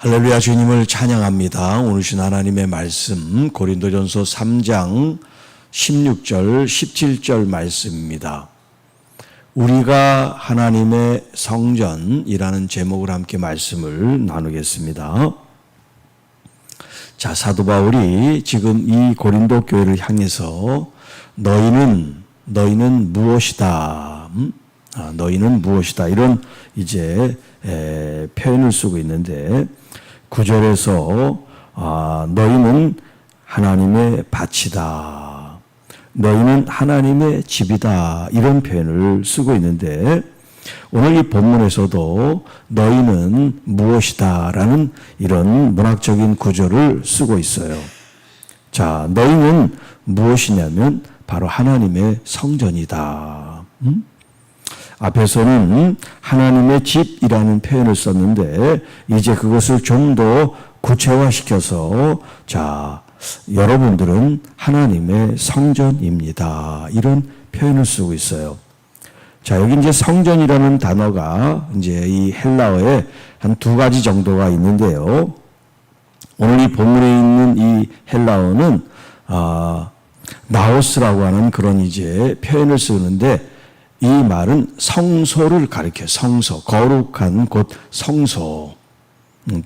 할렐루야, 주님을 찬양합니다. 오늘 주신 하나님의 말씀 고린도전서 3장 16절 17절 말씀입니다. 우리가 하나님의 성전이라는 제목으로 함께 말씀을 나누겠습니다. 자, 사도 바울이 지금 이 고린도 교회를 향해서 너희는 무엇이다. 너희는 무엇이다. 이런 이제 표현을 쓰고 있는데 9절에서 너희는 하나님의 밭이다. 너희는 하나님의 집이다. 이런 표현을 쓰고 있는데 오늘 이 본문에서도 너희는 무엇이다 라는 이런 문학적인 구조를 쓰고 있어요. 자, 너희는 무엇이냐면 바로 하나님의 성전이다. 앞에서는 하나님의 집이라는 표현을 썼는데 이제 그것을 좀 더 구체화시켜서 자, 여러분들은 하나님의 성전입니다. 이런 표현을 쓰고 있어요. 자, 여기 이제 성전이라는 단어가 이제 이 헬라어에 한 두 가지 정도가 있는데요. 오늘 이 본문에 있는 이 헬라어는 나오스라고 하는 그런 이제 표현을 쓰는데 이 말은 성소를 가리켜요. 성소, 거룩한 곳 성소.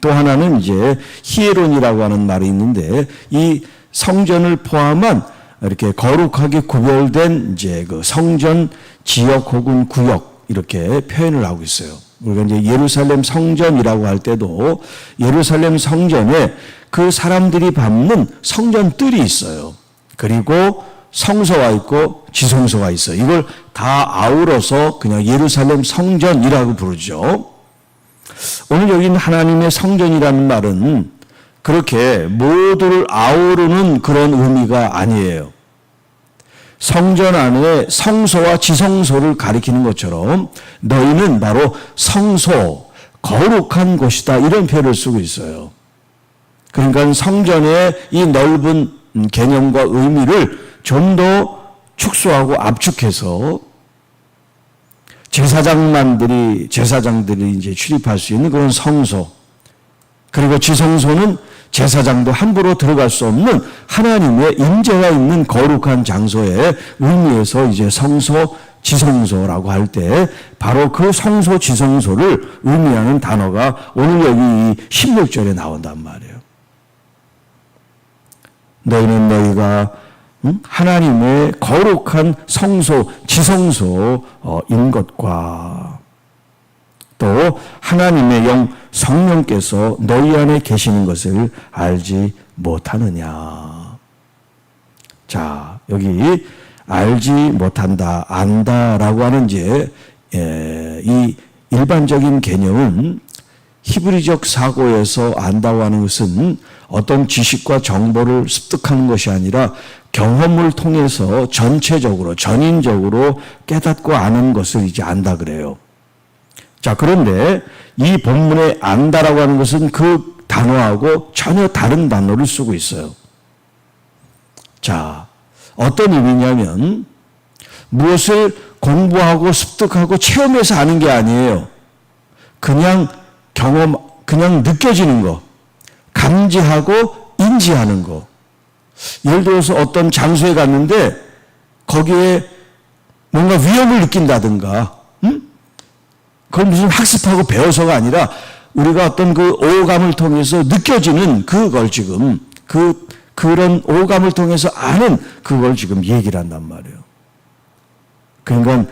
또 하나는 이제 히에론이라고 하는 말이 있는데 이 성전을 포함한 이렇게 거룩하게 구별된 이제 그 성전 지역 혹은 구역 이렇게 표현을 하고 있어요. 우리가 이제 예루살렘 성전이라고 할 때도 예루살렘 성전에 그 사람들이 밟는 성전뜰이 있어요. 그리고 성소가 있고 지성소가 있어요. 이걸 다 아우러서 그냥 예루살렘 성전이라고 부르죠. 오늘 여기 있는 하나님의 성전이라는 말은 그렇게 모두를 아우르는 그런 의미가 아니에요. 성전 안에 성소와 지성소를 가리키는 것처럼 너희는 바로 성소, 거룩한 곳이다 이런 표현을 쓰고 있어요. 그러니까 성전의 이 넓은 개념과 의미를 좀 더 축소하고 압축해서 제사장들이 이제 출입할 수 있는 그런 성소, 그리고 지성소는 제사장도 함부로 들어갈 수 없는 하나님의 임재가 있는 거룩한 장소의 의미에서 이제 성소, 지성소라고 할 때 바로 그 성소, 지성소를 의미하는 단어가 오늘 여기 16절에 나온단 말이에요. 너희가 하나님의 거룩한 성소, 지성소인 것과 또 하나님의 영 성령께서 너희 안에 계시는 것을 알지 못하느냐. 자, 여기 알지 못한다, 안다라고 하는 이제 이 일반적인 개념은 히브리적 사고에서 안다고 하는 것은 어떤 지식과 정보를 습득하는 것이 아니라 경험을 통해서 전체적으로 전인적으로 깨닫고 아는 것을 이제 안다 그래요. 자, 그런데 이 본문에 안다라고 하는 것은 그 단어하고 전혀 다른 단어를 쓰고 있어요. 자, 어떤 의미냐면 무엇을 공부하고 습득하고 체험해서 아는 게 아니에요. 그냥 느껴지는 거, 감지하고 인지하는 거. 예를 들어서 어떤 장소에 갔는데 거기에 뭔가 위험을 느낀다든가, 그걸 무슨 학습하고 배워서가 아니라 우리가 어떤 그 오감을 통해서 느껴지는 그걸 지금 그런 오감을 통해서 아는 그걸 지금 얘기를 한단 말이에요. 그러니까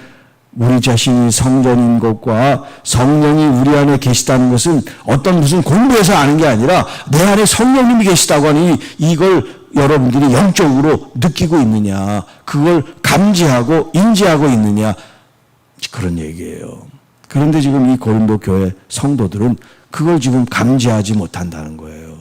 우리 자신이 성전인 것과 성령이 우리 안에 계시다는 것은 어떤 무슨 공부해서 아는 게 아니라 내 안에 성령님이 계시다고 하니 이걸 여러분들이 영적으로 느끼고 있느냐, 그걸 감지하고 인지하고 있느냐, 그런 얘기예요. 그런데 지금 이 고린도 교회 성도들은 그걸 지금 감지하지 못한다는 거예요.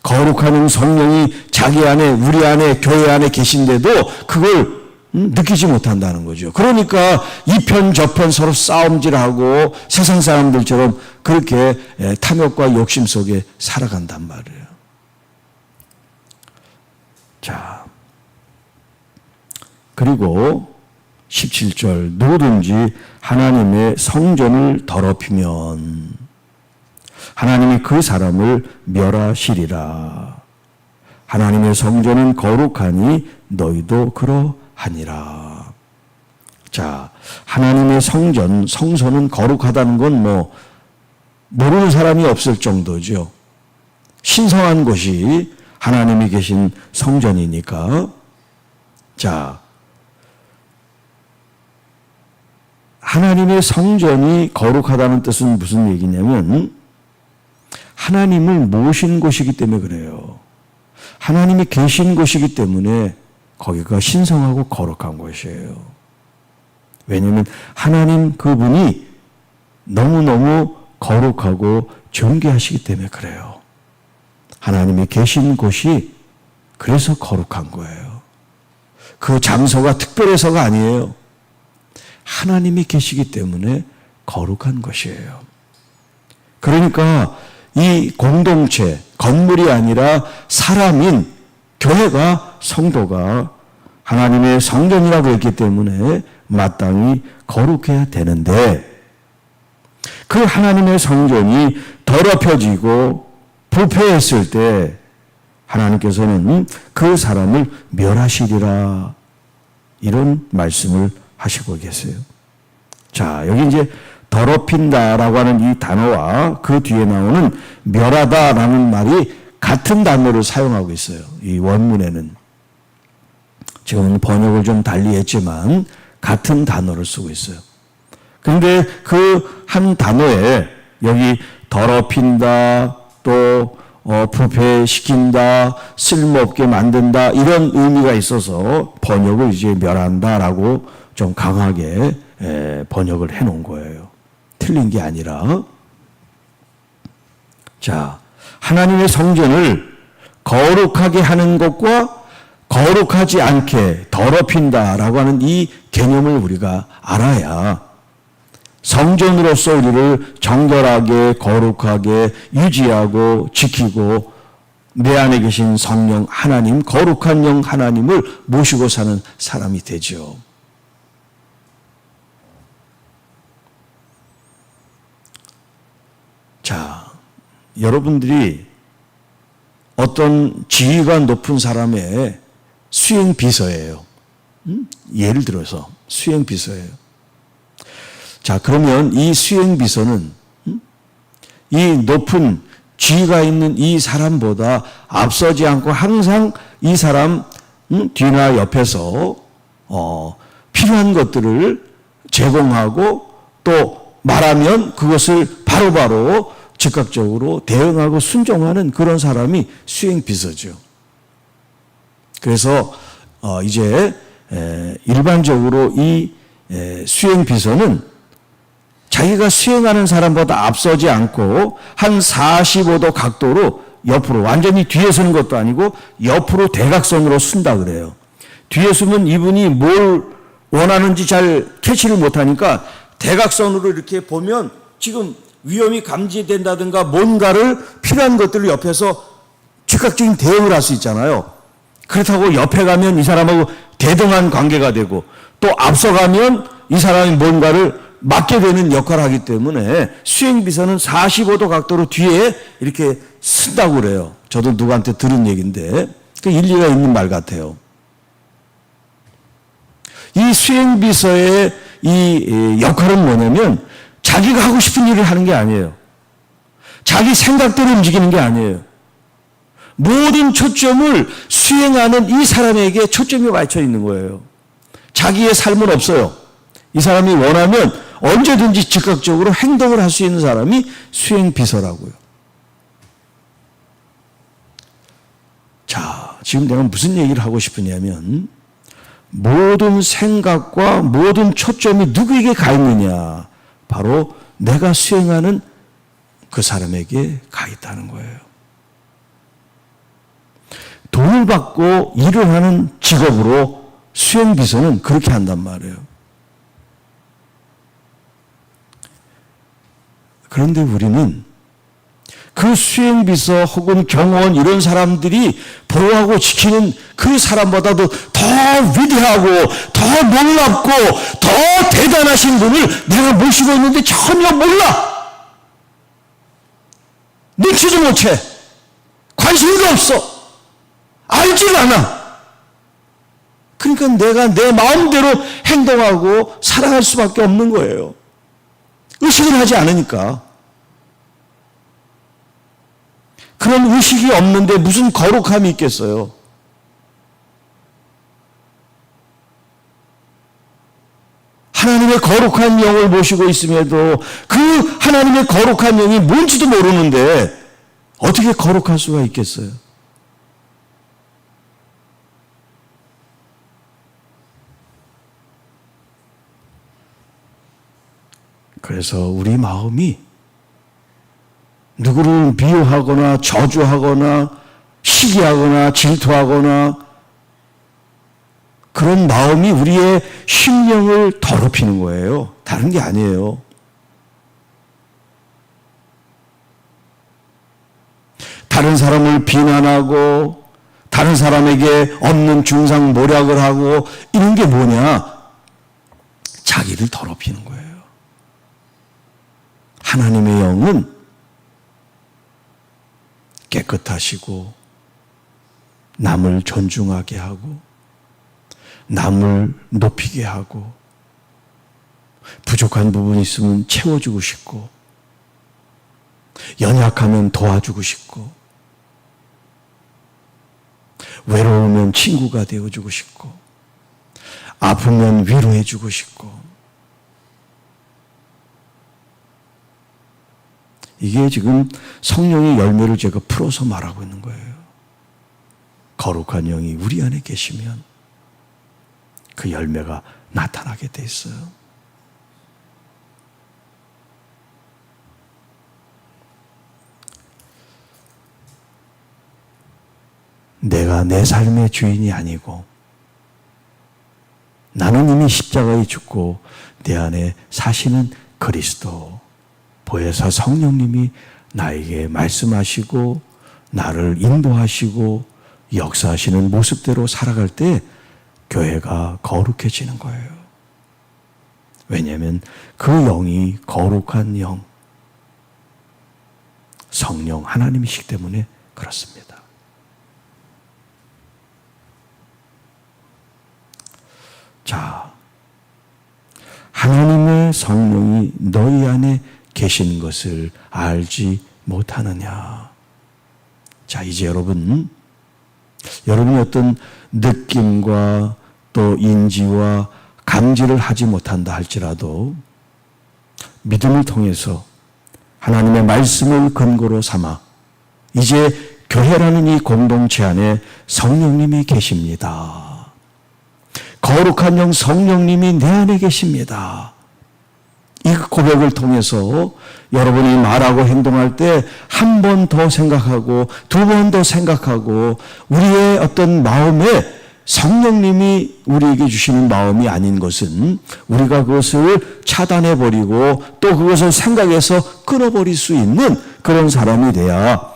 거룩한 성령이 자기 안에, 우리 안에, 교회 안에 계신데도 그걸 느끼지 못한다는 거죠. 그러니까 이편 저편 서로 싸움질하고 세상 사람들처럼 그렇게 탐욕과 욕심 속에 살아간단 말이에요. 자, 그리고 17절 누구든지 하나님의 성전을 더럽히면 하나님이 그 사람을 멸하시리라. 하나님의 성전은 거룩하니 너희도 그러하니라. 자, 하나님의 성전, 성소는 거룩하다는 건 모르는 사람이 없을 정도죠. 신성한 곳이 하나님이 계신 성전이니까. 자, 하나님의 성전이 거룩하다는 뜻은 무슨 얘기냐면 하나님을 모신 곳이기 때문에 그래요. 하나님이 계신 곳이기 때문에 거기가 신성하고 거룩한 곳이에요. 왜냐하면 하나님 그분이 너무너무 거룩하고 존귀하시기 때문에 그래요. 하나님이 계신 곳이 그래서 거룩한 거예요. 그 장소가 특별해서가 아니에요. 하나님이 계시기 때문에 거룩한 것이에요. 그러니까 이 공동체, 건물이 아니라 사람인 교회가, 성도가 하나님의 성전이라고 했기 때문에 마땅히 거룩해야 되는데 그 하나님의 성전이 더럽혀지고 부패했을 때 하나님께서는 그 사람을 멸하시리라 이런 말씀을 하시고 계세요. 자, 여기 이제 더럽힌다라고 하는 이 단어와 그 뒤에 나오는 멸하다라는 말이 같은 단어를 사용하고 있어요. 이 원문에는. 지금 번역을 좀 달리 했지만 같은 단어를 쓰고 있어요. 그런데 그 한 단어에 여기 더럽힌다, 또 부패시킨다, 쓸모없게 만든다 이런 의미가 있어서 번역을 이제 멸한다라고 좀 강하게 번역을 해놓은 거예요. 틀린 게 아니라. 자, 하나님의 성전을 거룩하게 하는 것과 거룩하지 않게 더럽힌다라고 하는 이 개념을 우리가 알아야 성전으로서 우리를 정결하게 거룩하게 유지하고 지키고 내 안에 계신 성령 하나님, 거룩한 영 하나님을 모시고 사는 사람이 되죠. 자, 여러분들이 어떤 지위가 높은 사람의 수행비서예요. 예를 들어서 수행비서예요. 자, 그러면 이 수행비서는 이 높은 지위가 있는 이 사람보다 앞서지 않고 항상 이 사람 뒤나 옆에서 필요한 것들을 제공하고 또 말하면 그것을 바로바로 즉각적으로 대응하고 순종하는 그런 사람이 수행비서죠. 그래서 이제 일반적으로 이 수행비서는 자기가 수행하는 사람보다 앞서지 않고 한 45도 각도로 옆으로 완전히 뒤에 서는 것도 아니고 옆으로 대각선으로 쓴다 그래요. 뒤에 서면 이분이 뭘 원하는지 잘 캐치를 못하니까 대각선으로 이렇게 보면 지금 위험이 감지된다든가 뭔가를 필요한 것들을 옆에서 즉각적인 대응을 할 수 있잖아요. 그렇다고 옆에 가면 이 사람하고 대등한 관계가 되고 또 앞서가면 이 사람이 뭔가를 맡게 되는 역할을 하기 때문에 수행비서는 45도 각도로 뒤에 이렇게 쓴다고 그래요. 저도 누구한테 들은 얘기인데 그 일리가 있는 말 같아요. 이 수행비서의 이 역할은 뭐냐면 자기가 하고 싶은 일을 하는 게 아니에요. 자기 생각대로 움직이는 게 아니에요. 모든 초점을 수행하는 이 사람에게 초점이 맞춰 있는 거예요. 자기의 삶은 없어요. 이 사람이 원하면 언제든지 즉각적으로 행동을 할 수 있는 사람이 수행비서라고요. 자, 지금 내가 무슨 얘기를 하고 싶으냐면 모든 생각과 모든 초점이 누구에게 가 있느냐? 바로 내가 수행하는 그 사람에게 가 있다는 거예요. 돈을 받고 일을 하는 직업으로 수행비서는 그렇게 한단 말이에요. 그런데 우리는 그 수행비서 혹은 경호원 이런 사람들이 보호하고 지키는 그 사람보다도 더 위대하고 더 놀랍고 더 대단하신 분을 내가 모시고 있는데 전혀 몰라. 눈치도 못 채. 관심도 없어. 알질 않아. 그러니까 내가 내 마음대로 행동하고 살아갈 수밖에 없는 거예요. 의식을 하지 않으니까. 그런 의식이 없는데 무슨 거룩함이 있겠어요? 하나님의 거룩한 영을 모시고 있음에도 그 하나님의 거룩한 영이 뭔지도 모르는데 어떻게 거룩할 수가 있겠어요? 그래서 우리 마음이 누구를 비유하거나 저주하거나 시기하거나 질투하거나 그런 마음이 우리의 심령을 더럽히는 거예요. 다른 게 아니에요. 다른 사람을 비난하고 다른 사람에게 없는 중상모략을 하고 이런 게 뭐냐? 자기를 더럽히는 거예요. 하나님의 영은 깨끗하시고 남을 존중하게 하고 남을 높이게 하고 부족한 부분이 있으면 채워주고 싶고 연약하면 도와주고 싶고 외로우면 친구가 되어주고 싶고 아프면 위로해주고 싶고 이게 지금 성령의 열매를 제가 풀어서 말하고 있는 거예요. 거룩한 영이 우리 안에 계시면 그 열매가 나타나게 돼 있어요. 내가 내 삶의 주인이 아니고 나는 이미 십자가에 죽고 내 안에 사시는 그리스도 보혜사 성령님이 나에게 말씀하시고 나를 인도하시고 역사하시는 모습대로 살아갈 때 교회가 거룩해지는 거예요. 왜냐하면 그 영이 거룩한 영, 성령 하나님이시기 때문에 그렇습니다. 자, 하나님의 성령이 너희 안에 계신 것을 알지 못하느냐. 자, 이제 여러분이 어떤 느낌과 또 인지와 감지를 하지 못한다 할지라도 믿음을 통해서 하나님의 말씀을 근거로 삼아 이제 교회라는 이 공동체 안에 성령님이 계십니다. 거룩한 영 성령님이 내 안에 계십니다. 이 고백을 통해서 여러분이 말하고 행동할 때 한 번 더 생각하고 두 번 더 생각하고 우리의 어떤 마음에 성령님이 우리에게 주시는 마음이 아닌 것은 우리가 그것을 차단해버리고 또 그것을 생각해서 끊어버릴 수 있는 그런 사람이 돼야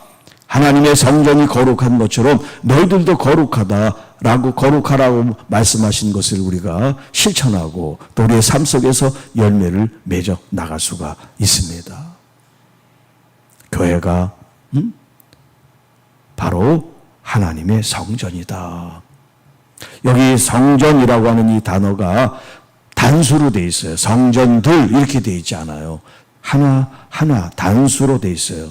하나님의 성전이 거룩한 것처럼 너희들도 거룩하다라고 거룩하라고 말씀하신 것을 우리가 실천하고 또 우리의 삶 속에서 열매를 맺어 나갈 수가 있습니다. 교회가 바로 하나님의 성전이다. 여기 성전이라고 하는 이 단어가 단수로 돼 있어요. 성전들 이렇게 돼 있지 않아요. 하나 단수로 돼 있어요.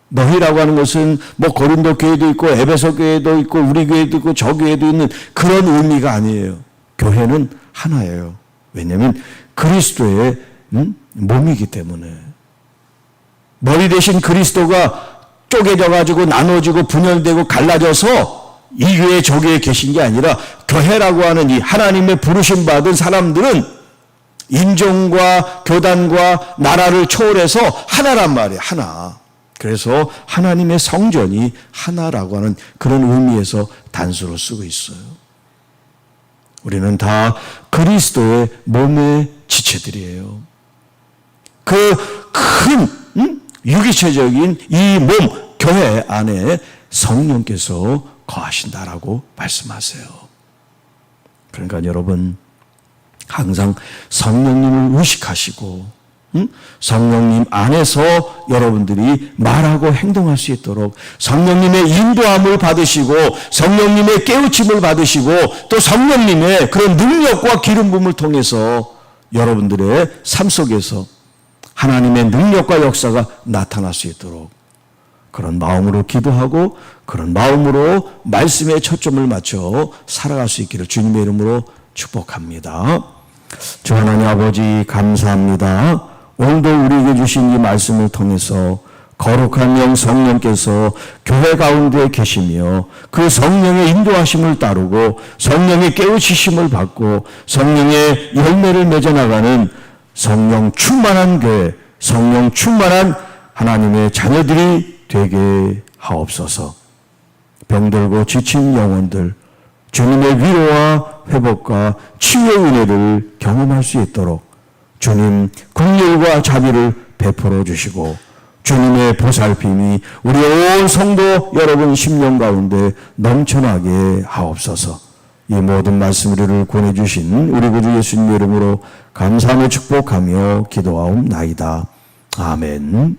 너희라고 하는 것은 뭐 고린도 교회도 있고 에베소 교회도 있고 우리 교회도 있고 저 교회도 있는 그런 의미가 아니에요. 교회는 하나예요. 왜냐하면 그리스도의 몸이기 때문에. 머리 대신 그리스도가 쪼개져 가지고 나눠지고 분열되고 갈라져서 이 교회 저 교회에 계신 게 아니라 교회라고 하는 이 하나님의 부르심 받은 사람들은 인종과 교단과 나라를 초월해서 하나란 말이에요. 하나. 그래서 하나님의 성전이 하나라고 하는 그런 의미에서 단수로 쓰고 있어요. 우리는 다 그리스도의 몸의 지체들이에요. 그 큰 유기체적인 이 몸, 교회 안에 성령께서 거하신다라고 말씀하세요. 그러니까 여러분 항상 성령님을 의식하시고 성령님 안에서 여러분들이 말하고 행동할 수 있도록 성령님의 인도함을 받으시고 성령님의 깨우침을 받으시고 또 성령님의 그런 능력과 기름 부음을 통해서 여러분들의 삶 속에서 하나님의 능력과 역사가 나타날 수 있도록 그런 마음으로 기도하고 그런 마음으로 말씀에 초점을 맞춰 살아갈 수 있기를 주님의 이름으로 축복합니다. 주 하나님 아버지 감사합니다. 오늘도 우리에게 주신 이 말씀을 통해서 거룩한 영 성령께서 교회 가운데 계시며 그 성령의 인도하심을 따르고 성령의 깨우치심을 받고 성령의 열매를 맺어나가는 성령 충만한 교회, 성령 충만한 하나님의 자녀들이 되게 하옵소서. 병들고 지친 영혼들 주님의 위로와 회복과 치유의 은혜를 경험할 수 있도록 주님 긍휼과 자비를 베풀어 주시고 주님의 보살핌이 우리 온 성도 여러분 심령 가운데 넘쳐나게 하옵소서. 이 모든 말씀 우리를 권해주신 우리 구주 예수님의 이름으로 감사하며 축복하며 기도하옵나이다. 아멘.